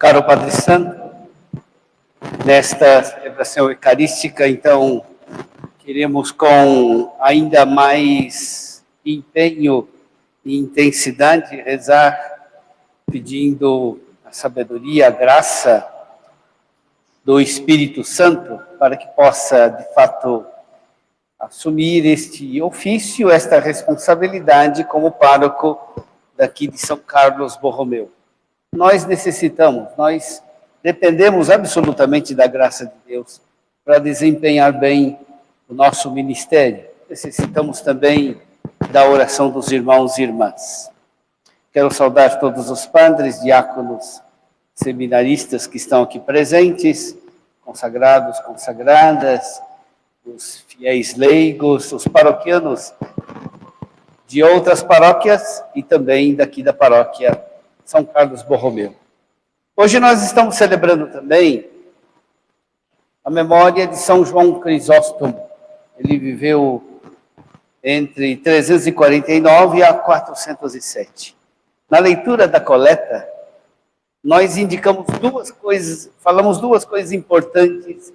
Caro Padre Santo, nesta celebração eucarística, então, queremos com ainda mais empenho e intensidade rezar, pedindo a sabedoria, a graça do Espírito Santo, para que possa, de fato, assumir este ofício, esta responsabilidade como pároco daqui de São Carlos Borromeu. Nós necessitamos, nós dependemos absolutamente da graça de Deus para desempenhar bem o nosso ministério. Necessitamos também da oração dos irmãos e irmãs. Quero saudar todos os padres, diáconos, seminaristas que estão aqui presentes, consagrados, consagradas, os fiéis leigos, os paroquianos de outras paróquias e também daqui da paróquia São Carlos Borromeu. Hoje nós estamos celebrando também a memória de São João Crisóstomo. Ele viveu entre 349 a 407. Na leitura da coleta, nós indicamos duas coisas, falamos duas coisas importantes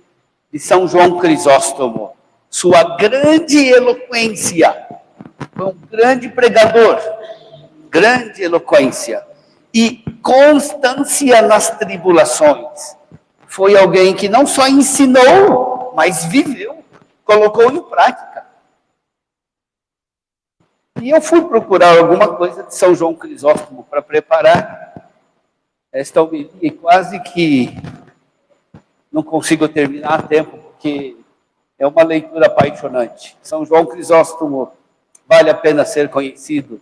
de São João Crisóstomo. Sua grande eloquência, foi um grande pregador, grande eloquência, e constância nas tribulações. Foi alguém que não só ensinou, mas viveu, colocou em prática. E eu fui procurar alguma coisa de São João Crisóstomo para preparar esta homilia, e quase que não consigo terminar a tempo, porque é uma leitura apaixonante. São João Crisóstomo vale a pena ser conhecido,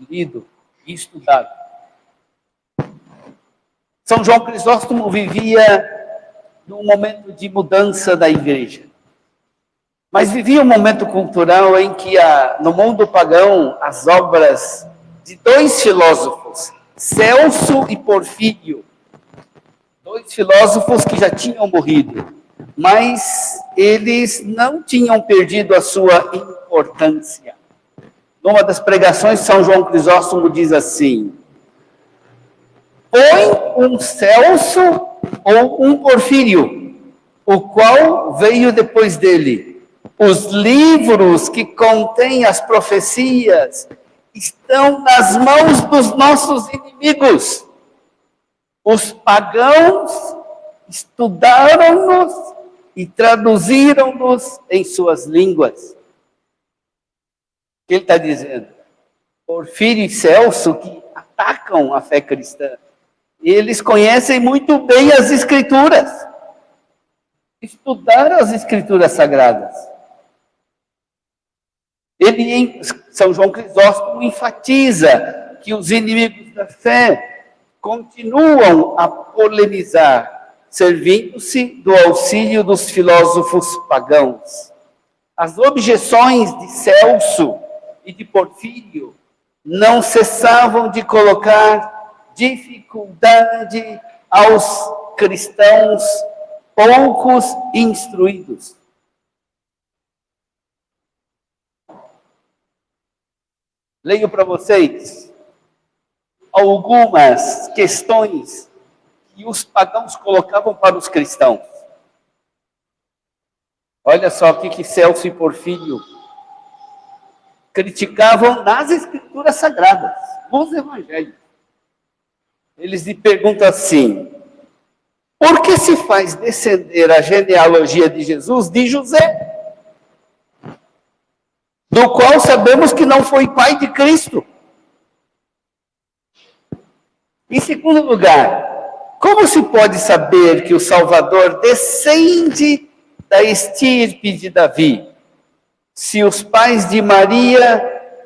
lido e estudado. São João Crisóstomo vivia num momento de mudança da igreja. Mas vivia um momento cultural em que, no mundo pagão, as obras de dois filósofos, Celso e Porfírio, dois filósofos que já tinham morrido, mas eles não tinham perdido a sua importância. Numa das pregações, São João Crisóstomo diz assim: põe um Celso ou um Porfírio, o qual veio depois dele. Os livros que contêm as profecias estão nas mãos dos nossos inimigos. Os pagãos estudaram-nos e traduziram-nos em suas línguas. O que ele está dizendo? Porfírio e Celso, que atacam a fé cristã, eles conhecem muito bem as Escrituras. Estudaram as Escrituras Sagradas. São João Crisóstomo enfatiza que os inimigos da fé continuam a polemizar, servindo-se do auxílio dos filósofos pagãos. As objeções de Celso e de Porfírio não cessavam de colocar dificuldade aos cristãos poucos instruídos. Leio para vocês algumas questões que os pagãos colocavam para os cristãos. Olha só o que Celso e Porfírio criticavam nas Escrituras Sagradas, nos Evangelhos. Eles lhe perguntam assim: por que se faz descender a genealogia de Jesus de José, do qual sabemos que não foi pai de Cristo? Em segundo lugar, como se pode saber que o Salvador descende da estirpe de Davi, se os pais de Maria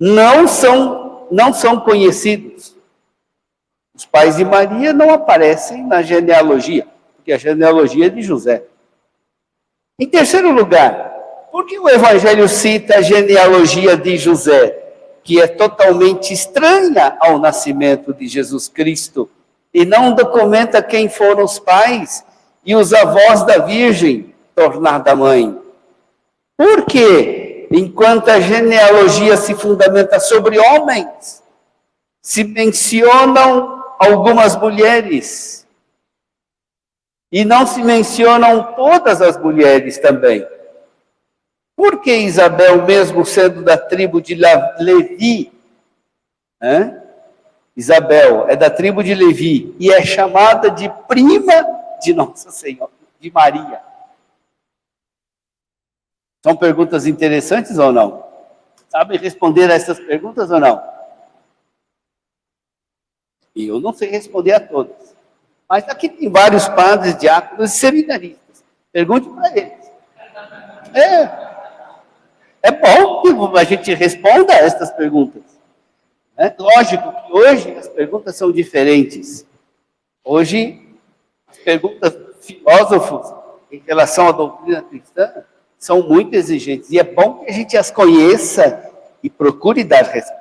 não são conhecidos? Os pais de Maria não aparecem na genealogia, porque a genealogia é de José. Em terceiro lugar, por que o Evangelho cita a genealogia de José, que é totalmente estranha ao nascimento de Jesus Cristo, e não documenta quem foram os pais e os avós da Virgem tornada mãe? Por que, enquanto a genealogia se fundamenta sobre homens, se mencionam algumas mulheres. E não se mencionam todas as mulheres também. Por que Isabel, mesmo sendo da tribo de Levi, Isabel é da tribo de Levi e é chamada de prima de Nossa Senhora, de Maria? São perguntas interessantes ou não? Sabe responder a essas perguntas ou não? E eu não sei responder a todas. Mas aqui tem vários padres, diáconos e seminaristas. Pergunte para eles. É bom que a gente responda a essas perguntas. Lógico que hoje as perguntas são diferentes. Hoje, as perguntas dos filósofos em relação à doutrina cristã são muito exigentes. E é bom que a gente as conheça e procure dar respostas.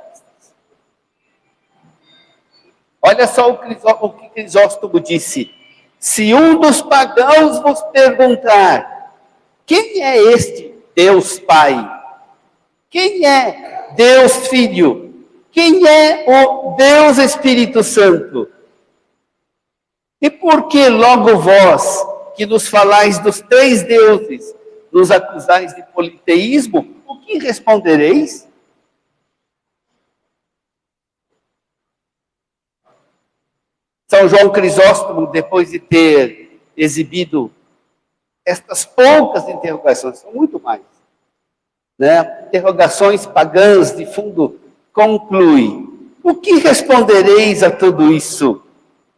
Olha só o que Crisóstomo disse. Se um dos pagãos vos perguntar, quem é este Deus Pai? Quem é Deus Filho? Quem é o Deus Espírito Santo? E por que logo vós, que nos falais dos três deuses, nos acusais de politeísmo, o que respondereis? São João Crisóstomo, depois de ter exibido estas poucas interrogações, são muito mais, interrogações pagãs de fundo, conclui: o que respondereis a tudo isso?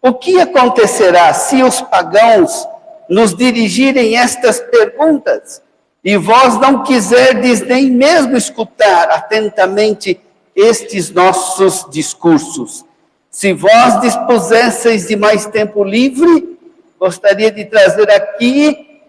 O que acontecerá se os pagãos nos dirigirem estas perguntas e vós não quiserdes nem mesmo escutar atentamente estes nossos discursos? Se vós dispusesseis de mais tempo livre, gostaria de trazer aqui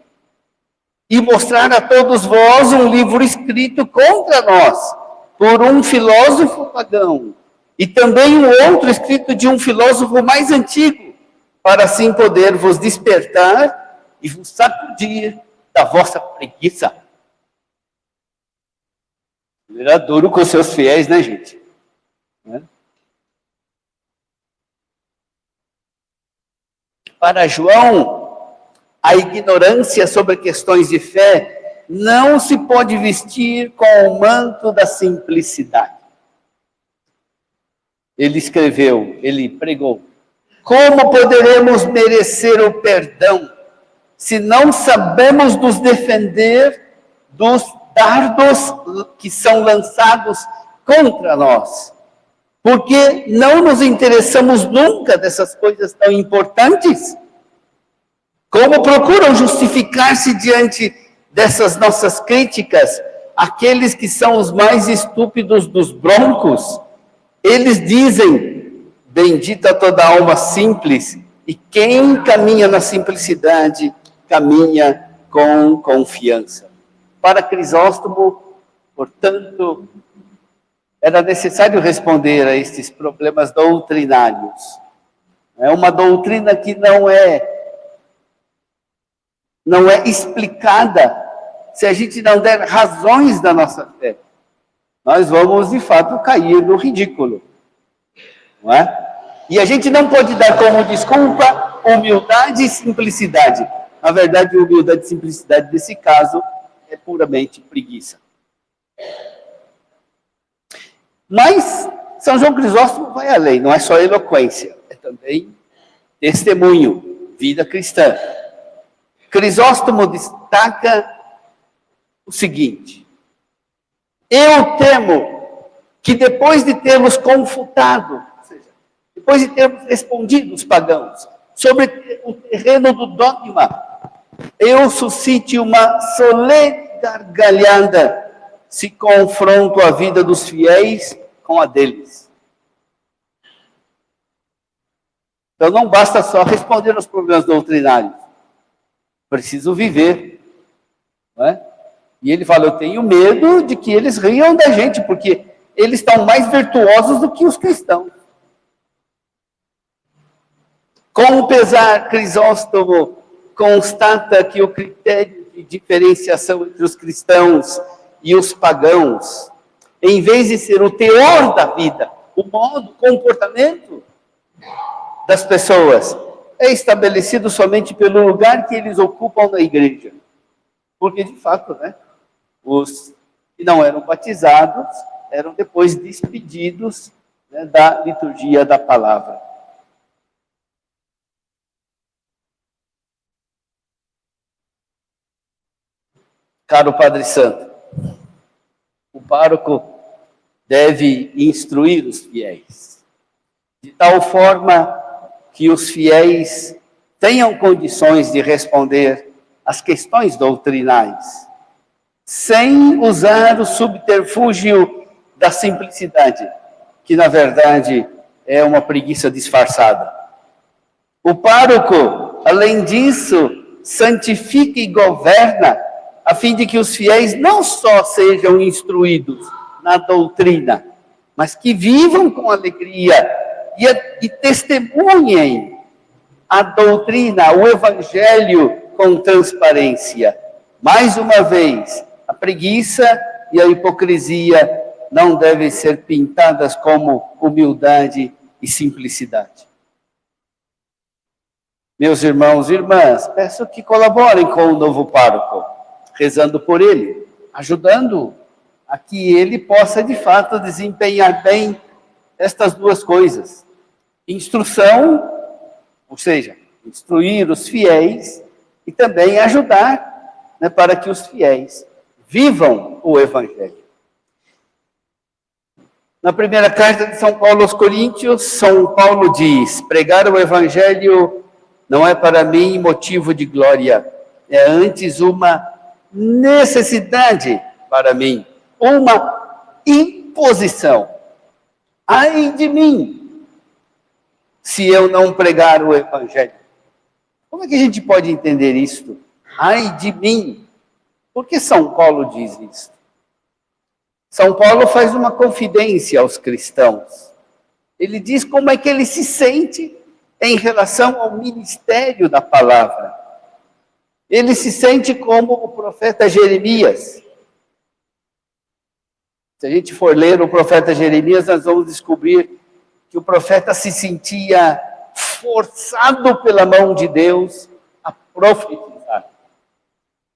e mostrar a todos vós um livro escrito contra nós, por um filósofo pagão, e também um outro escrito de um filósofo mais antigo, para assim poder vos despertar e vos sacudir da vossa preguiça. Ele era duro com os seus fiéis, né, gente? Para João, a ignorância sobre questões de fé não se pode vestir com o manto da simplicidade. Ele escreveu, ele pregou: como poderemos merecer o perdão se não sabemos nos defender dos dardos que são lançados contra nós? Porque não nos interessamos nunca dessas coisas tão importantes? Como procuram justificar-se diante dessas nossas críticas aqueles que são os mais estúpidos dos broncos? Eles dizem: bendita toda alma simples, e quem caminha na simplicidade, caminha com confiança. Para Crisóstomo, portanto, era necessário responder a estes problemas doutrinários. É uma doutrina que não é explicada se a gente não der razões da nossa fé. Nós vamos, de fato, cair no ridículo. Não é? E a gente não pode dar como desculpa humildade e simplicidade. Na verdade, humildade e simplicidade, nesse caso, é puramente preguiça. Mas São João Crisóstomo vai além, não é só eloquência, é também testemunho, vida cristã. Crisóstomo destaca o seguinte: eu temo que depois de termos confutado, ou seja, depois de termos respondido os pagãos sobre o terreno do dogma, eu suscite uma solene gargalhada se confronto a vida dos fiéis com a deles. Então não basta só responder aos problemas doutrinários. Preciso viver. Não é? E ele fala: eu tenho medo de que eles riam da gente, porque eles estão mais virtuosos do que os cristãos. Com pesar, Crisóstomo constata que o critério de diferenciação entre os cristãos e os pagãos, em vez de ser o teor da vida, o modo, o comportamento das pessoas é estabelecido somente pelo lugar que eles ocupam na igreja. Porque, de fato, né, os que não eram batizados eram depois despedidos, né, da liturgia da palavra. Caro Padre Santo, o pároco deve instruir os fiéis, de tal forma que os fiéis tenham condições de responder às questões doutrinais, sem usar o subterfúgio da simplicidade, que na verdade é uma preguiça disfarçada. O pároco, além disso, santifica e governa a fim de que os fiéis não só sejam instruídos na doutrina, mas que vivam com alegria e testemunhem a doutrina, o evangelho com transparência. Mais uma vez, a preguiça e a hipocrisia não devem ser pintadas como humildade e simplicidade. Meus irmãos e irmãs, peço que colaborem com o novo pároco, rezando por ele, ajudando a que ele possa, de fato, desempenhar bem estas duas coisas. Instrução, ou seja, instruir os fiéis e também ajudar, né, para que os fiéis vivam o Evangelho. Na primeira carta de São Paulo aos Coríntios, São Paulo diz: pregar o Evangelho não é para mim motivo de glória, é antes uma necessidade para mim, uma imposição. Ai de mim, se eu não pregar o Evangelho. Como é que a gente pode entender isto? Ai de mim. Por que São Paulo diz isso? São Paulo faz uma confidência aos cristãos. Ele diz como é que ele se sente em relação ao ministério da palavra. Ele se sente como o profeta Jeremias. Se a gente for ler o profeta Jeremias, nós vamos descobrir que o profeta se sentia forçado pela mão de Deus a profetizar.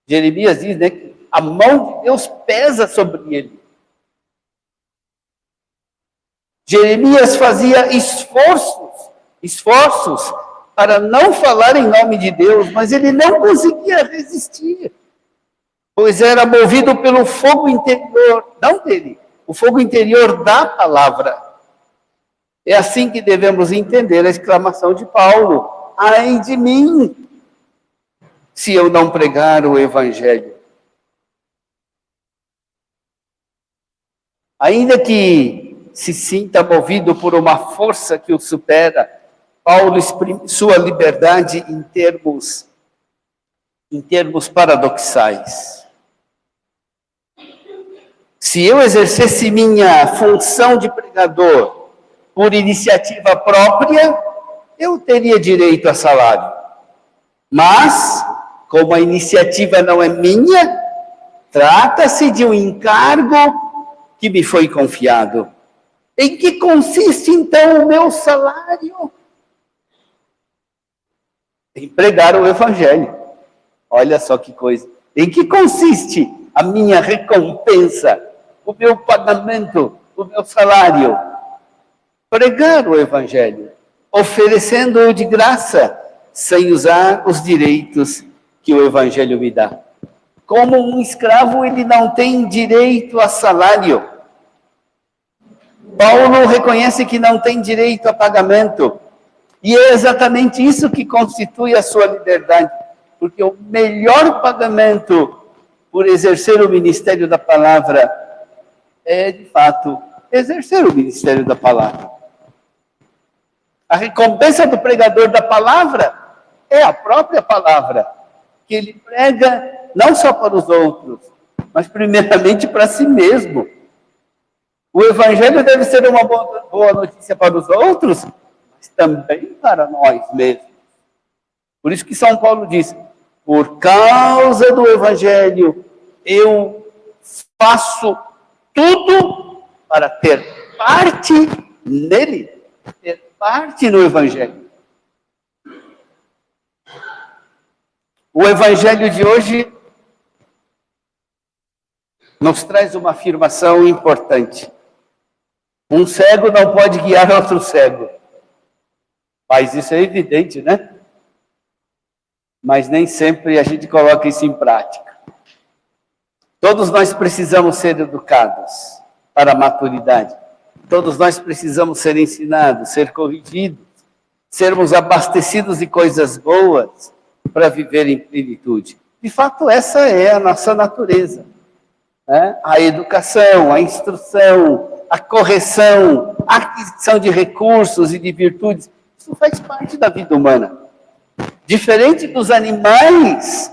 Jeremias diz, né, que a mão de Deus pesa sobre ele. Jeremias fazia esforços para não falar em nome de Deus, mas ele não conseguia resistir, pois era movido pelo fogo interior, não dele, o fogo interior da palavra. É assim que devemos entender a exclamação de Paulo: ai de mim, se eu não pregar o Evangelho. Ainda que se sinta movido por uma força que o supera, Paulo exprime sua liberdade em termos paradoxais. Se eu exercesse minha função de pregador por iniciativa própria, eu teria direito a salário. Mas, como a iniciativa não é minha, trata-se de um encargo que me foi confiado. Em que consiste, então, o meu salário? Em pregar o Evangelho. Olha só que coisa. Em que consiste a minha recompensa, o meu pagamento, o meu salário? Pregar o Evangelho, oferecendo-o de graça, sem usar os direitos que o Evangelho me dá. Como um escravo, ele não tem direito a salário. Paulo reconhece que não tem direito a pagamento. E é exatamente isso que constitui a sua liberdade. Porque o melhor pagamento por exercer o ministério da palavra é, de fato, exercer o ministério da palavra. A recompensa do pregador da palavra é a própria palavra, que ele prega não só para os outros, mas primeiramente para si mesmo. O Evangelho deve ser uma boa notícia para os outros, mas também para nós mesmos. Por isso que São Paulo diz: por causa do Evangelho, eu faço tudo para ter parte nele, ter parte no Evangelho. O evangelho de hoje nos traz uma afirmação importante. Um cego não pode guiar outro cego. Mas isso é evidente, né? Mas nem sempre a gente coloca isso em prática. Todos nós precisamos ser educados para a maturidade. Todos nós precisamos ser ensinados, ser corrigidos, sermos abastecidos de coisas boas para viver em plenitude. De fato, essa é a nossa natureza, né? A educação, a instrução, a correção, a aquisição de recursos e de virtudes, isso faz parte da vida humana. Diferente dos animais,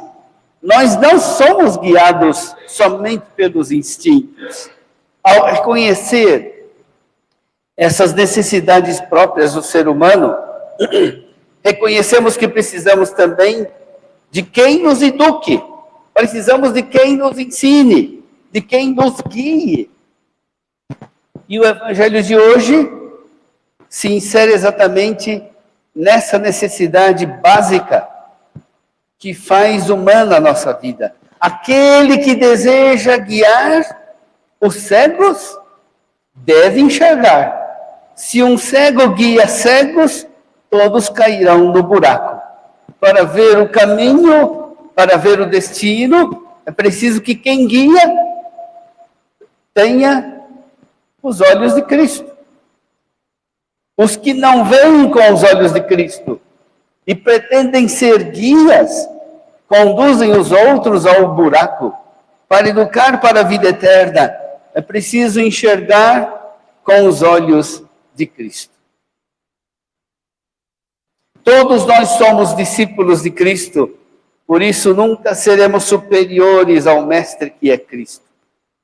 nós não somos guiados somente pelos instintos. Ao reconhecer essas necessidades próprias do ser humano, reconhecemos que precisamos também de quem nos eduque, precisamos de quem nos ensine, de quem nos guie. E o evangelho de hoje se insere exatamente nessa necessidade básica que faz humana a nossa vida. Aquele que deseja guiar os cegos deve enxergar. Se um cego guia cegos, todos cairão no buraco. Para ver o caminho, para ver o destino, é preciso que quem guia tenha os olhos de Cristo. Os que não veem com os olhos de Cristo e pretendem ser guias, conduzem os outros ao buraco. Para educar para a vida eterna, é preciso enxergar com os olhos de Cristo. Todos nós somos discípulos de Cristo, por isso nunca seremos superiores ao Mestre que é Cristo.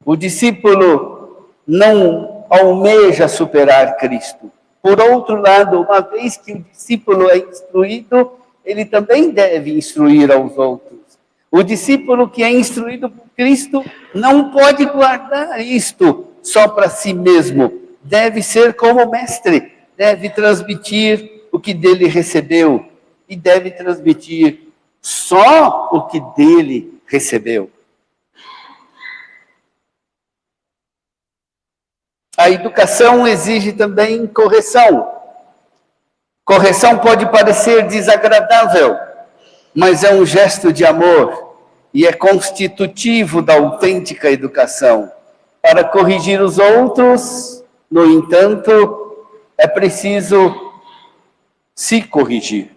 O discípulo não almeja superar Cristo. Por outro lado, uma vez que o discípulo é instruído, ele também deve instruir aos outros. O discípulo que é instruído por Cristo não pode guardar isto só para si mesmo. Deve ser como mestre, deve transmitir o que dele recebeu e deve transmitir só o que dele recebeu. A educação exige também correção. Correção pode parecer desagradável, mas é um gesto de amor e é constitutivo da autêntica educação. Para corrigir os outros, no entanto, é preciso se corrigir.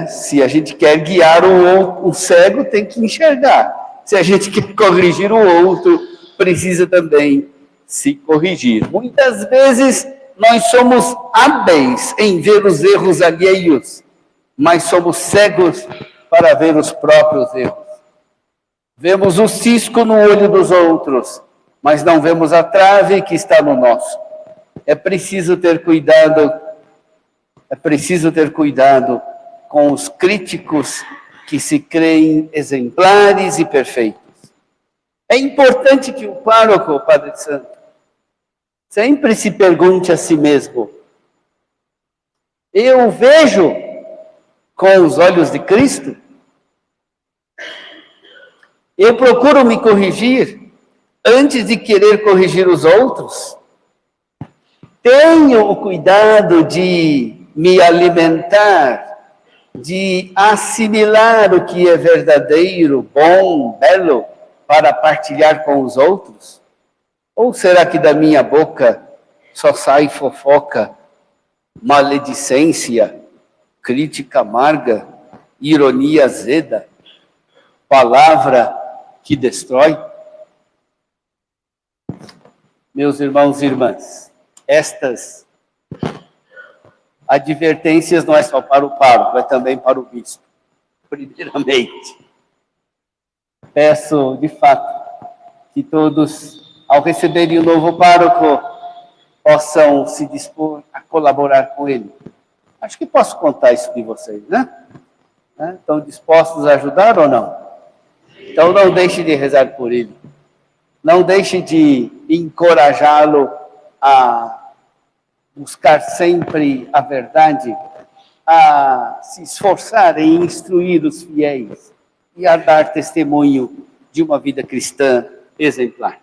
Se a gente quer guiar o cego, tem que enxergar. Se a gente quer corrigir o outro, precisa também se corrigir. Muitas vezes nós somos hábeis em ver os erros alheios, mas somos cegos para ver os próprios erros. Vemos o cisco no olho dos outros, mas não vemos a trave que está no nosso. É preciso ter cuidado com os críticos que se creem exemplares e perfeitos. É importante que o pároco, o Padre Santo, sempre se pergunte a si mesmo: eu vejo com os olhos de Cristo? Eu procuro me corrigir antes de querer corrigir os outros? Tenho o cuidado de me alimentar, de assimilar o que é verdadeiro, bom, belo, para partilhar com os outros? Ou será que da minha boca só sai fofoca, maledicência, crítica amarga, ironia azeda, palavra que destrói? Meus irmãos e irmãs, estas advertências não é só para o pároco, é também para o bispo. Primeiramente, peço de fato que todos, ao receberem o novo pároco, possam se dispor a colaborar com ele. Acho que posso contar isso de vocês, né? Estão dispostos a ajudar ou não? Então não deixe de rezar por ele. Não deixe de encorajá-lo a buscar sempre a verdade, a se esforçar em instruir os fiéis e a dar testemunho de uma vida cristã exemplar.